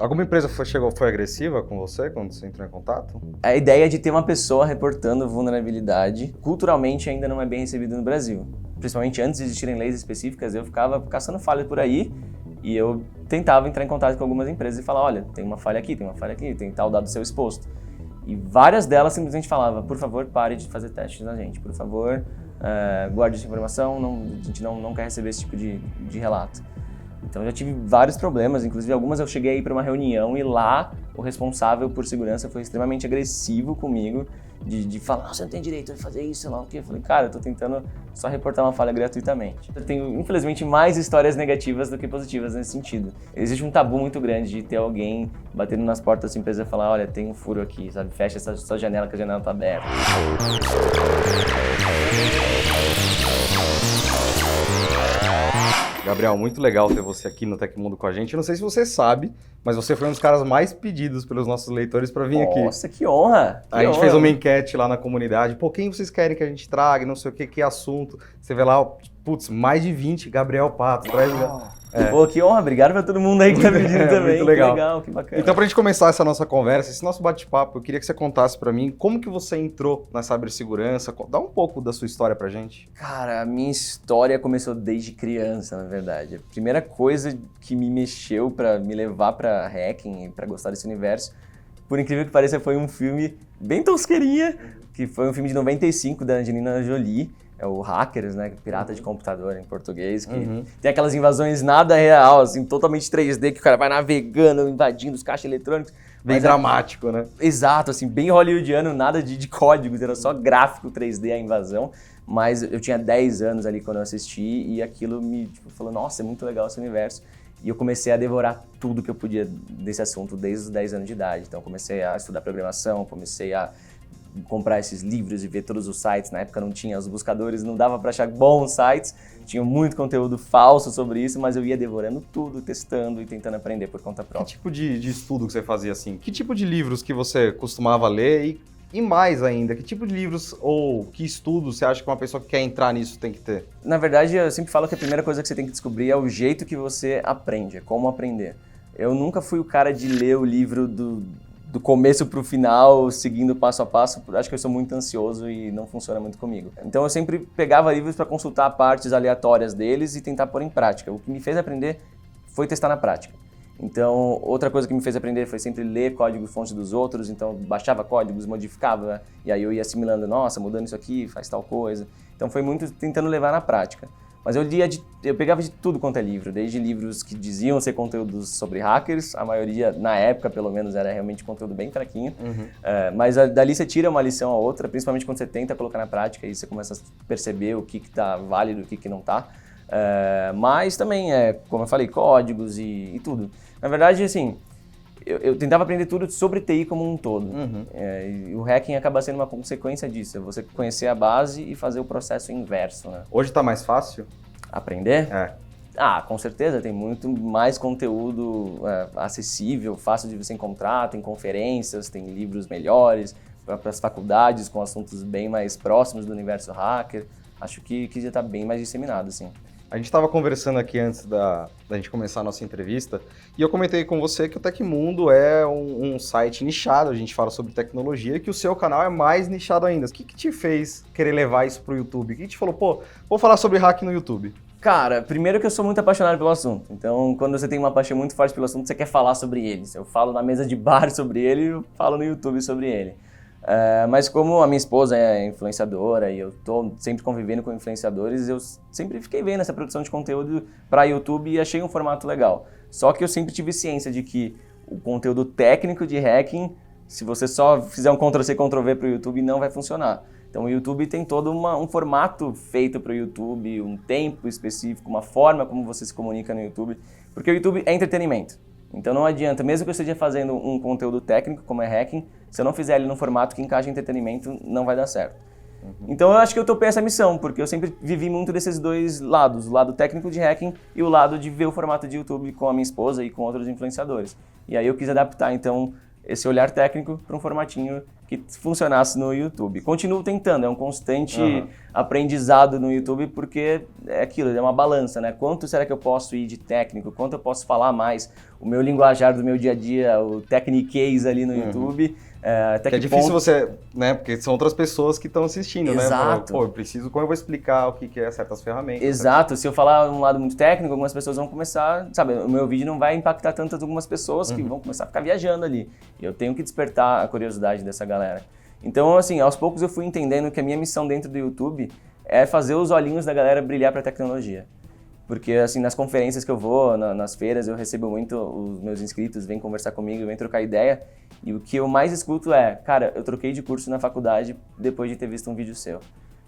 Alguma empresa foi agressiva com você quando você entrou em contato? A ideia de ter uma pessoa reportando vulnerabilidade, culturalmente ainda não é bem recebida no Brasil. Principalmente antes de existirem leis específicas, eu ficava caçando falha por aí e eu tentava entrar em contato com algumas empresas e falar, olha, tem uma falha aqui, tem tal dado seu exposto. E várias delas simplesmente falavam, por favor, pare de fazer testes na gente, por favor, guarde essa informação, a gente não quer receber esse tipo de relato. Então eu já tive vários problemas, inclusive algumas eu cheguei a ir para uma reunião e lá o responsável por segurança foi extremamente agressivo comigo, de falar, você não tem direito de fazer isso, sei lá o quê. Eu falei, cara, eu tô tentando só reportar uma falha gratuitamente. Eu tenho, infelizmente, mais histórias negativas do que positivas nesse sentido. Existe um tabu muito grande de ter alguém batendo nas portas da sua empresa e falar, olha, tem um furo aqui, sabe? Fecha essa sua janela que a janela tá aberta. Gabriel, muito legal ter você aqui no Tecmundo com a gente. Eu não sei se você sabe, mas você foi um dos caras mais pedidos pelos nossos leitores para vir aqui. Nossa, que honra! A gente fez uma enquete lá na comunidade. Pô, quem vocês querem que a gente traga? Não sei o que assunto. Você vê lá, putz, mais de 20, Gabriel Pato. Pô, que honra. Obrigado pra todo mundo aí que tá pedindo também. Muito legal. Que legal, que bacana. Então, pra gente começar essa nossa conversa, esse nosso bate-papo, eu queria que você contasse pra mim como que você entrou na cibersegurança. Dá um pouco da sua história pra gente. Cara, a minha história começou desde criança, na verdade. A primeira coisa que me mexeu pra me levar pra hacking e pra gostar desse universo, por incrível que pareça, foi um filme bem tosqueirinha, que foi um filme de 95 da Angelina Jolie. É o Hackers, né? Pirata de computador em português, que tem aquelas invasões nada real, assim, totalmente 3D, que o cara vai navegando, invadindo os caixas eletrônicos. Bem dramático, né? Exato, assim, bem hollywoodiano, nada de códigos, era só gráfico 3D a invasão. Mas eu tinha 10 anos ali quando eu assisti e aquilo me falou, nossa, é muito legal esse universo. E eu comecei a devorar tudo que eu podia desse assunto desde os 10 anos de idade. Então eu comecei a estudar programação, comecei a comprar esses livros e ver todos os sites. Na época não tinha os buscadores, não dava para achar bons sites, tinha muito conteúdo falso sobre isso, mas eu ia devorando tudo, testando e tentando aprender por conta própria. Que tipo de estudo que você fazia assim? Que tipo de livros que você costumava ler e mais ainda, que tipo de livros ou que estudos você acha que uma pessoa que quer entrar nisso tem que ter? Na verdade, eu sempre falo que a primeira coisa que você tem que descobrir é o jeito que você aprende, é como aprender. Eu nunca fui o cara de ler o livro do começo pro final, seguindo passo a passo, acho que eu sou muito ansioso e não funciona muito comigo. Então eu sempre pegava livros para consultar partes aleatórias deles e tentar pôr em prática. O que me fez aprender foi testar na prática. Então, outra coisa que me fez aprender foi sempre ler código-fonte dos outros, então baixava códigos, modificava, e aí eu ia assimilando, nossa, mudando isso aqui, faz tal coisa. Então foi muito tentando levar na prática. Mas eu pegava de tudo quanto é livro, desde livros que diziam ser conteúdos sobre hackers, a maioria, na época pelo menos, era realmente conteúdo bem fraquinho, mas dali você tira uma lição a outra, principalmente quando você tenta colocar na prática e você começa a perceber o que tá válido e o que não tá. Mas também, como eu falei, códigos e tudo. Na verdade, assim, eu tentava aprender tudo sobre TI como um todo. E o hacking acaba sendo uma consequência disso, é você conhecer a base e fazer o processo inverso, né? Hoje tá mais fácil? Aprender? Com certeza, tem muito mais conteúdo acessível, fácil de você encontrar, tem conferências, tem livros melhores para as faculdades com assuntos bem mais próximos do universo hacker. Acho que já está bem mais disseminado, assim. A gente estava conversando aqui antes da gente começar a nossa entrevista e eu comentei com você que o Tecmundo é um site nichado, a gente fala sobre tecnologia e que o seu canal é mais nichado ainda. O que te fez querer levar isso pro YouTube? O que te falou, pô, vou falar sobre hack no YouTube? Cara, primeiro que eu sou muito apaixonado pelo assunto. Então, quando você tem uma paixão muito forte pelo assunto, você quer falar sobre ele. Eu falo na mesa de bar sobre ele e eu falo no YouTube sobre ele. Mas como a minha esposa é influenciadora e eu tô sempre convivendo com influenciadores, eu sempre fiquei vendo essa produção de conteúdo para YouTube e achei um formato legal. Só que eu sempre tive ciência de que o conteúdo técnico de hacking, se você só fizer um Ctrl+C, Ctrl+V para o YouTube, não vai funcionar. Então o YouTube tem todo um formato feito para o YouTube, um tempo específico, uma forma como você se comunica no YouTube, porque o YouTube é entretenimento. Então não adianta, mesmo que eu esteja fazendo um conteúdo técnico, como é hacking, se eu não fizer ele num formato que encaixe em entretenimento, não vai dar certo. Então eu acho que eu topei essa missão, porque eu sempre vivi muito desses dois lados, o lado técnico de hacking e o lado de ver o formato de YouTube com a minha esposa e com outros influenciadores. E aí eu quis adaptar, então, esse olhar técnico para um formatinho que funcionasse no YouTube. Continuo tentando, é um constante aprendizado no YouTube, porque é aquilo, é uma balança, né? Quanto será que eu posso ir de técnico, quanto eu posso falar mais, o meu linguajar do meu dia a dia, o techniquez ali no YouTube. Até que difícil ponto... você, né? Porque são outras pessoas que estão assistindo, né? Exato. Pô, eu preciso, como eu vou explicar o que é certas ferramentas? Exato. Se eu falar um lado muito técnico, algumas pessoas vão começar, sabe, o meu vídeo não vai impactar tanto algumas pessoas que vão começar a ficar viajando ali. E eu tenho que despertar a curiosidade dessa galera. Então, assim, aos poucos eu fui entendendo que a minha missão dentro do YouTube é fazer os olhinhos da galera brilhar pra tecnologia. Porque, assim, nas conferências que eu vou, nas feiras, eu recebo muito, os meus inscritos vêm conversar comigo, vêm trocar ideia. E o que eu mais escuto é, cara, eu troquei de curso na faculdade depois de ter visto um vídeo seu.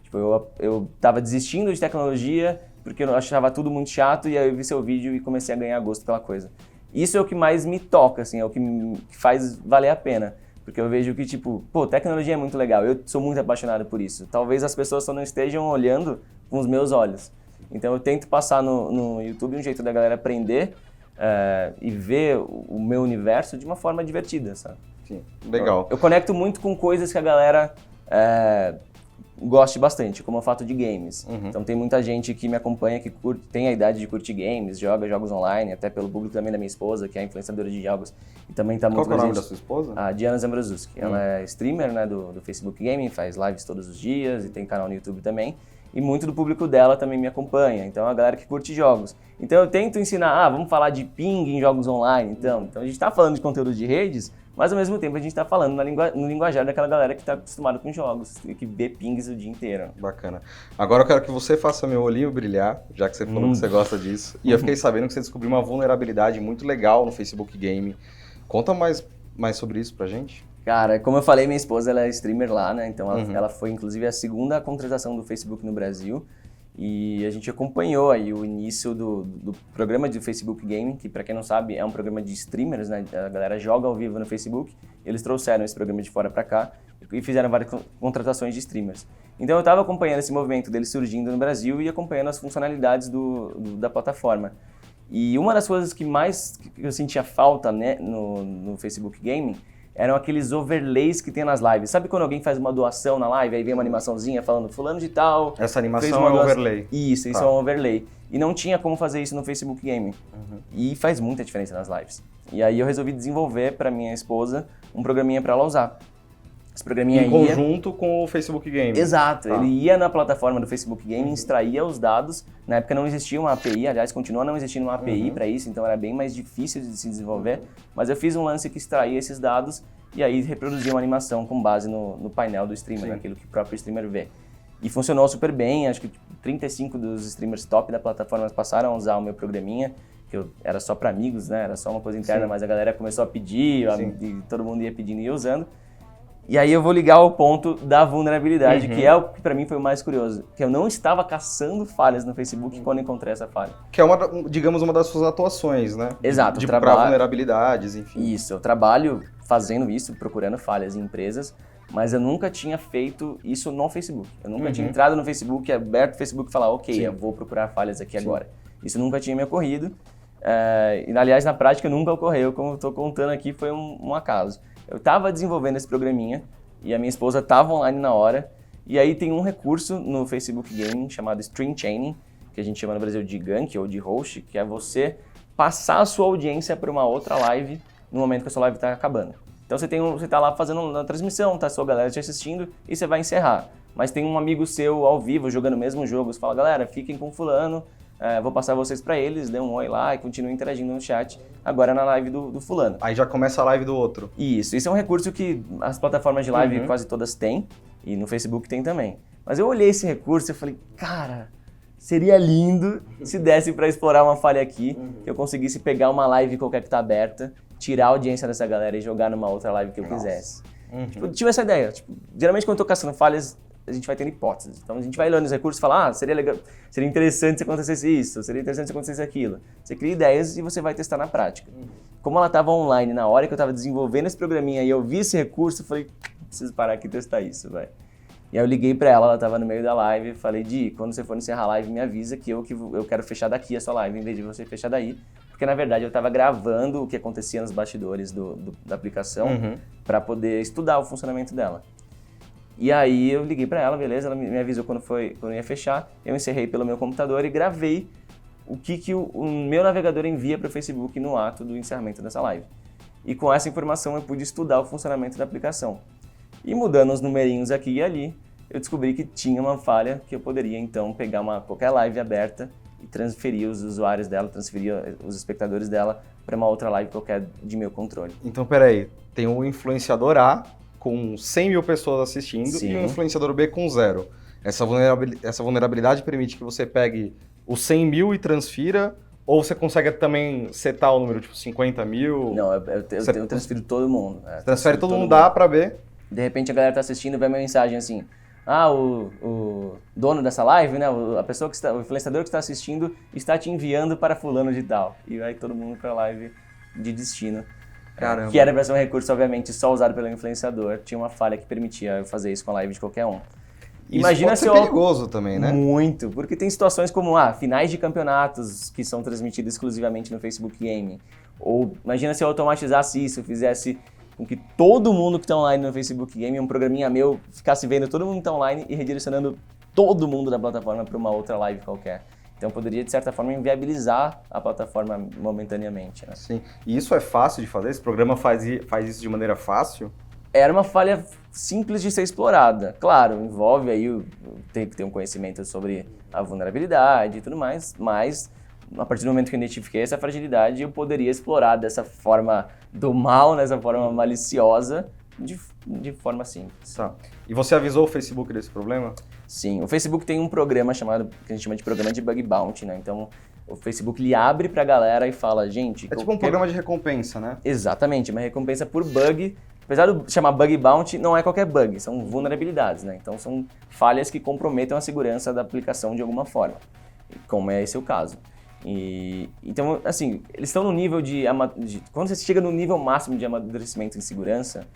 Tipo, eu tava desistindo de tecnologia porque eu achava tudo muito chato e aí eu vi seu vídeo e comecei a ganhar gosto pela coisa. Isso é o que mais me toca, assim, é o que faz valer a pena. Porque eu vejo que, tipo, pô, tecnologia é muito legal, eu sou muito apaixonado por isso. Talvez as pessoas só não estejam olhando com os meus olhos. Então eu tento passar no YouTube um jeito da galera aprender e ver o meu universo de uma forma divertida, sabe? Sim, legal. Eu conecto muito com coisas que a galera goste bastante, como o fato de games. Então tem muita gente que me acompanha que tem a idade de curtir games, joga jogos online, até pelo público também da minha esposa, que é influenciadora de jogos e também tá muito presente. Qual é o nome da presente. sua esposa? A Diana Zambrazuski. Ela é streamer, né, do Facebook Gaming, faz lives todos os dias e tem canal no YouTube também. E muito do público dela também me acompanha, então é a galera que curte jogos. Então eu tento ensinar, vamos falar de ping em jogos online, então a gente tá falando de conteúdo de redes, mas ao mesmo tempo a gente tá falando no linguajar daquela galera que tá acostumada com jogos, que vê pings o dia inteiro. Bacana. Agora eu quero que você faça meu olhinho brilhar, já que você falou que você gosta disso. E eu fiquei sabendo que você descobriu uma vulnerabilidade muito legal no Facebook Gaming. Conta mais sobre isso pra gente. Cara, como eu falei, minha esposa ela é streamer lá, né? Então ela foi inclusive a segunda contratação do Facebook no Brasil. E a gente acompanhou aí o início do programa de Facebook Gaming, que para quem não sabe é um programa de streamers, né? A galera joga ao vivo no Facebook. Eles trouxeram esse programa de fora para cá e fizeram várias contratações de streamers. Então eu estava acompanhando esse movimento dele surgindo no Brasil e acompanhando as funcionalidades da plataforma. E uma das coisas que mais eu sentia falta, né, no Facebook Gaming eram aqueles overlays que tem nas lives. Sabe quando alguém faz uma doação na live, aí vem uma animaçãozinha falando fulano de tal... Essa animação é um overlay. Isso é um overlay. E não tinha como fazer isso no Facebook Gaming. E faz muita diferença nas lives. E aí eu resolvi desenvolver para minha esposa um programinha para ela usar. Esse programinha em conjunto com o Facebook Gaming. Exato. Ele ia na plataforma do Facebook Gaming, extraía os dados. Na época não existia uma API, aliás, continua não existindo uma API para isso, então era bem mais difícil de se desenvolver. Mas eu fiz um lance que extraía esses dados e aí reproduzia uma animação com base no painel do streamer, naquilo que o próprio streamer vê. E funcionou super bem, acho que 35 dos streamers top da plataforma passaram a usar o meu programinha, que era só para amigos, né? Era só uma coisa interna, mas a galera começou a pedir, e todo mundo ia pedindo e ia usando. E aí eu vou ligar ao ponto da vulnerabilidade, que é o que para mim foi o mais curioso, que eu não estava caçando falhas no Facebook quando encontrei essa falha. Que é digamos, uma das suas atuações, né? Exato. Para vulnerabilidades, enfim. Isso, eu trabalho fazendo isso, procurando falhas em empresas, mas eu nunca tinha feito isso no Facebook. Eu nunca tinha entrado no Facebook, aberto o Facebook e falar, ok, eu vou procurar falhas aqui agora. Isso nunca tinha me ocorrido. E, aliás, na prática nunca ocorreu, como eu estou contando aqui, foi um acaso. Eu estava desenvolvendo esse programinha e a minha esposa estava online na hora. E aí tem um recurso no Facebook Gaming chamado Stream Chaining, que a gente chama no Brasil de gank ou de host, que é você passar a sua audiência para uma outra live no momento que a sua live está acabando. Então você está lá fazendo uma transmissão, tá a sua galera te assistindo e você vai encerrar. Mas tem um amigo seu ao vivo jogando o mesmo jogo, você fala, galera, fiquem com fulano, vou passar vocês para eles, dê um oi lá e continue interagindo no chat, agora na live do fulano. Aí já começa a live do outro. Isso é um recurso que as plataformas de live quase todas têm, e no Facebook tem também. Mas eu olhei esse recurso e falei, cara, seria lindo se desse para explorar uma falha aqui, que eu conseguisse pegar uma live qualquer que está aberta, tirar a audiência dessa galera e jogar numa outra live que eu quisesse. Tipo, tive essa ideia. Tipo, geralmente quando eu tô caçando falhas, a gente vai tendo hipóteses. Então a gente vai olhando os recursos e fala, seria legal, seria interessante se acontecesse isso, seria interessante se acontecesse aquilo. Você cria ideias e você vai testar na prática. Como ela estava online na hora que eu estava desenvolvendo esse programinha e eu vi esse recurso, eu falei, preciso parar aqui e testar isso, vai. E aí eu liguei pra ela estava no meio da live e falei, Di, quando você for encerrar a live, me avisa que eu quero fechar daqui a sua live, em vez de você fechar daí. porque na verdade eu estava gravando o que acontecia nos bastidores da aplicação para poder estudar o funcionamento dela. E aí eu liguei para ela, beleza, ela me avisou quando ia fechar, eu encerrei pelo meu computador e gravei o que o meu navegador envia para o Facebook no ato do encerramento dessa live. E com essa informação eu pude estudar o funcionamento da aplicação. E mudando os numerinhos aqui e ali, eu descobri que tinha uma falha que eu poderia então pegar qualquer live aberta e transferir os usuários dela, transferir os espectadores dela para uma outra live qualquer de meu controle. Então, peraí, tem um influenciador A com 100 mil pessoas assistindo e um influenciador B com 0. Essa vulnerabilidade permite que você pegue os 100 mil e transfira, ou você consegue também setar o número, tipo 50 mil? Não, eu transfiro todo mundo. Transfere todo mundo da A para B? De repente a galera tá assistindo e vê uma mensagem assim, o dono dessa live, né, o influenciador que está assistindo está te enviando para fulano de tal. E vai todo mundo para a live de destino. Caramba. Que era para ser um recurso, obviamente, só usado pelo influenciador. Tinha uma falha que permitia eu fazer isso com a live de qualquer um. Imagina isso pode ser perigoso também, né? Muito, porque tem situações como finais de campeonatos que são transmitidos exclusivamente no Facebook Gaming. Ou imagina se eu automatizasse isso, fizesse com que todo mundo que está online no Facebook Gaming, um programinha meu, ficasse vendo todo mundo que está online e redirecionando todo mundo da plataforma para uma outra live qualquer. Então poderia, de certa forma, inviabilizar a plataforma momentaneamente. Né? Sim. E isso é fácil de fazer? Esse programa faz isso de maneira fácil? Era uma falha simples de ser explorada. Claro, envolve aí ter que ter um conhecimento sobre a vulnerabilidade e tudo mais, mas a partir do momento que eu identifiquei essa fragilidade, eu poderia explorar dessa forma do mal, dessa forma maliciosa, de forma simples. Tá. E você avisou o Facebook desse problema? Sim, o Facebook tem um programa chamado, que a gente chama de programa de bug bounty, né? Então, o Facebook ele abre pra galera e fala, gente... É tipo um programa de recompensa, né? Exatamente, uma recompensa por bug. Apesar de chamar bug bounty, não é qualquer bug, são vulnerabilidades, né? Então, são falhas que comprometam a segurança da aplicação de alguma forma, como é esse o caso. Então, assim, eles estão no nível quando você chega no nível máximo de amadurecimento em segurança,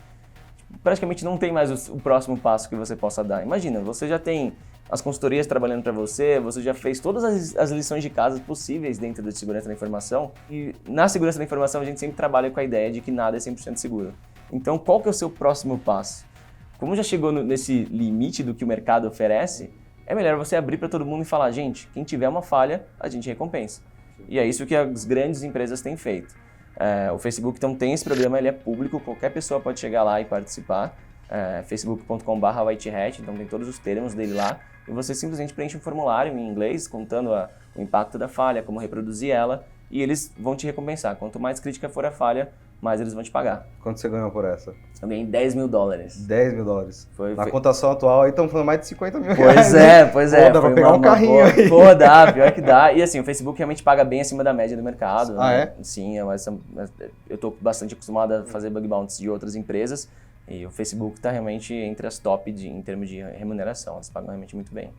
praticamente não tem mais o próximo passo que você possa dar. Imagina, você já tem as consultorias trabalhando para você já fez todas as lições de casa possíveis dentro da segurança da informação, e na segurança da informação a gente sempre trabalha com a ideia de que nada é 100% seguro. Então, qual que é o seu próximo passo? Como já chegou nesse limite do que o mercado oferece, é melhor você abrir para todo mundo e falar, gente, quem tiver uma falha, a gente recompensa. E é isso que as grandes empresas têm feito. O Facebook então tem esse programa, ele é público, qualquer pessoa pode chegar lá e participar. facebook.com/whitehat, então tem todos os termos dele lá. E você simplesmente preenche um formulário em inglês, contando o impacto da falha, como reproduzir ela, e eles vão te recompensar. Quanto mais crítica for a falha, mais eles vão te pagar. Quanto você ganhou por essa? Eu ganhei $10 mil. $10 mil. Na cotação atual, aí estão falando mais de 50 mil reais. Pois é. Pô, dá pra pegar um carrinho aí. Pô, dá, pior que dá. E assim, o Facebook realmente paga bem acima da média do mercado. Ah, né? é? Sim, eu tô bastante acostumado a fazer bug bounties de outras empresas. E o Facebook tá realmente entre as top em termos de remuneração. Eles pagam realmente muito bem.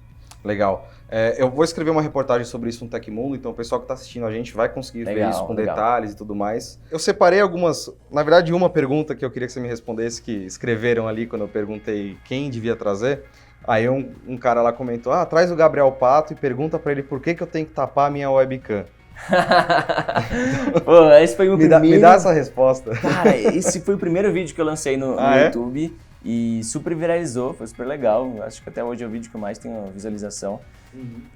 Legal. Eu vou escrever uma reportagem sobre isso no Tecmundo, então o pessoal que está assistindo a gente vai conseguir ver isso com detalhes e tudo mais. Eu separei na verdade, uma pergunta que eu queria que você me respondesse, que escreveram ali quando eu perguntei quem devia trazer. Aí um cara lá comentou, traz o Gabriel Pato e pergunta para ele por que eu tenho que tapar a minha webcam. Pô, esse foi o primeiro... Me dá essa resposta. Cara, esse foi o primeiro vídeo que eu lancei no YouTube. E super viralizou, foi super legal. Acho que até hoje é o vídeo que eu mais tenho visualização.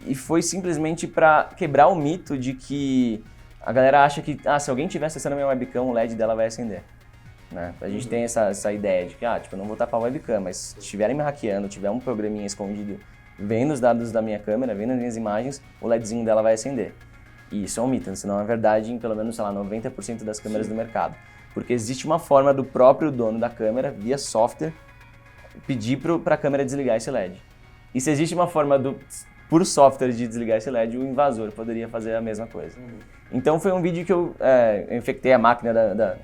E foi simplesmente para quebrar o mito de que a galera acha que se alguém estiver acessando a minha webcam, o LED dela vai acender. Né? A gente tem essa ideia de que eu não vou tapar a webcam, mas se estiverem me hackeando, tiver um programinha escondido vendo os dados da minha câmera, vendo as minhas imagens, o LEDzinho dela vai acender. E isso é um mito, senão é verdade em pelo menos, 90% das câmeras do mercado. Porque existe uma forma do próprio dono da câmera, via software, pedir para a câmera desligar esse LED. E se existe uma forma por software de desligar esse LED, o invasor poderia fazer a mesma coisa. Então foi um vídeo que eu infectei a máquina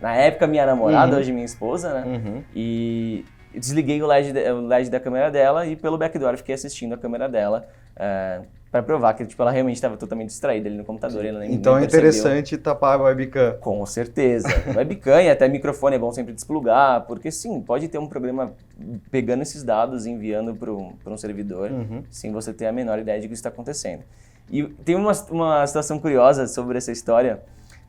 na época minha namorada, hoje minha esposa, né? E desliguei o LED da câmera dela e pelo backdoor fiquei assistindo a câmera dela. Para provar que ela realmente estava totalmente distraída ali no computador. Ela então nem é interessante tapar a webcam. Com certeza. Webcam e até microfone é bom sempre desplugar, porque sim, pode ter um programa pegando esses dados e enviando para um servidor, sem você ter a menor ideia de que isso está acontecendo. E tem uma situação curiosa sobre essa história.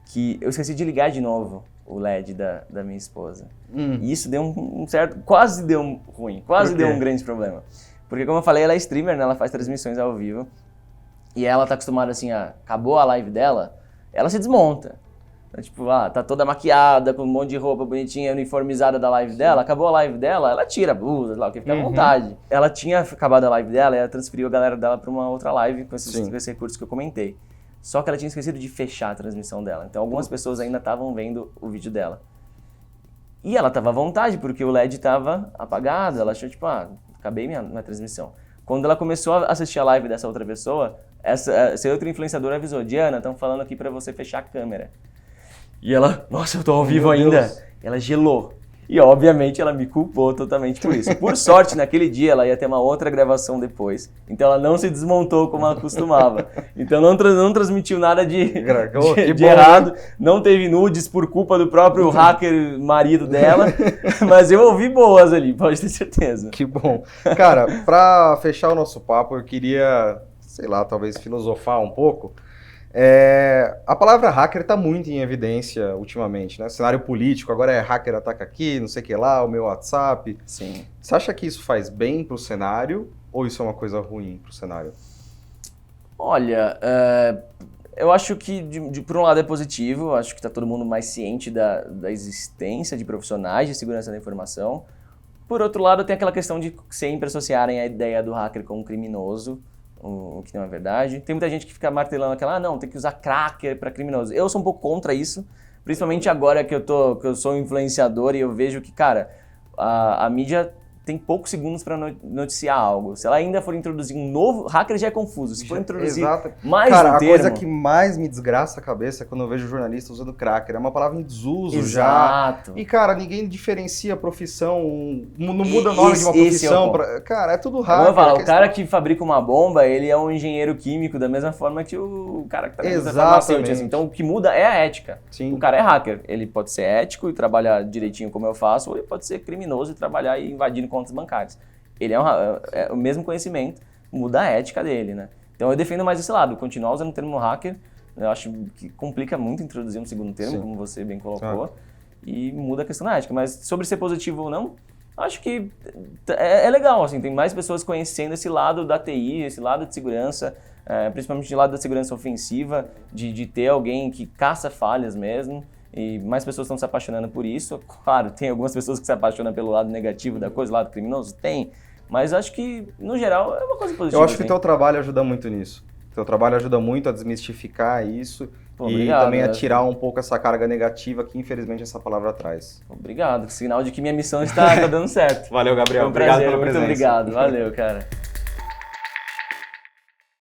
que eu esqueci de ligar de novo o LED da minha esposa. E isso deu um certo... Quase deu um ruim, quase deu um grande problema. Porque, como eu falei, ela é streamer, né? Ela faz transmissões ao vivo. E ela tá acostumada, assim, acabou a live dela, ela se desmonta. Então, tipo, tá toda maquiada, com um monte de roupa bonitinha, uniformizada da live dela. Acabou a live dela, ela tira a blusa, lá, o que fica à vontade. Ela tinha acabado a live dela e ela transferiu a galera dela pra uma outra live com esses recursos que eu comentei. Só que ela tinha esquecido de fechar a transmissão dela. Então, algumas pessoas ainda estavam vendo o vídeo dela. E ela tava à vontade, porque o LED tava apagado. Ela achou, tipo, acabei minha transmissão. Quando ela começou a assistir a live dessa outra pessoa, essa outra influenciadora avisou: Diana, estão falando aqui pra você fechar a câmera. E ela, nossa, eu tô ao vivo ainda. Deus. Ela gelou. E, obviamente, ela me culpou totalmente por isso. Por sorte, naquele dia, ela ia ter uma outra gravação depois. Então, ela não se desmontou como ela costumava. Então, não transmitiu nada de errado. Não teve nudes por culpa do próprio hacker marido dela. Mas eu ouvi boas ali, pode ter certeza. Que bom. Cara, pra fechar o nosso papo, eu queria, sei lá, talvez filosofar um pouco. A palavra hacker está muito em evidência ultimamente, né? Cenário político, agora é hacker ataca aqui, não sei o que lá, o meu WhatsApp. Sim. Você acha que isso faz bem para o cenário ou isso é uma coisa ruim para o cenário? Olha, eu acho que por um lado é positivo, eu acho que está todo mundo mais ciente da existência de profissionais de segurança da informação. Por outro lado, tem aquela questão de sempre associarem a ideia do hacker com um criminoso, o que não é verdade. Tem muita gente que fica martelando aquela, não, tem que usar cracker para criminoso. Eu sou um pouco contra isso, principalmente agora que eu sou influenciador e eu vejo que, cara, a mídia tem poucos segundos para noticiar algo. Se ela ainda for introduzir um novo... Hacker já é confuso. Se for introduzir mais cara, um termo... a coisa que mais me desgraça a cabeça é quando eu vejo jornalista usando cracker. É uma palavra em desuso já. E, cara, ninguém diferencia a profissão, não muda o nome de uma profissão. Cara, é tudo hacker. Vamos falar, o cara que fabrica uma bomba, ele é um engenheiro químico da mesma forma que o cara que trabalha na farmacêutica. Assim. Então, o que muda é a ética. Sim. O cara é hacker. Ele pode ser ético e trabalhar direitinho como eu faço, ou ele pode ser criminoso e trabalhar e invadindo contas bancárias. Ele é o mesmo conhecimento, muda a ética dele, né? Então eu defendo mais esse lado, continuar usando o termo hacker, eu acho que complica muito introduzir um segundo termo, como você bem colocou, e muda a questão da ética. Mas sobre ser positivo ou não, acho que é legal, assim, tem mais pessoas conhecendo esse lado da TI, esse lado de segurança, principalmente do lado da segurança ofensiva, de ter alguém que caça falhas mesmo. E mais pessoas estão se apaixonando por isso. Claro, tem algumas pessoas que se apaixonam pelo lado negativo da coisa, lado criminoso, tem. Mas acho que, no geral, é uma coisa positiva. Eu acho que o teu trabalho ajuda muito nisso. O teu trabalho ajuda muito a desmistificar isso obrigado, também a tirar um pouco essa carga negativa que, infelizmente, essa palavra traz. Obrigado, sinal de que minha missão está dando certo. Valeu, Gabriel. Foi um prazer, obrigado pela presença. Muito obrigado, valeu, cara.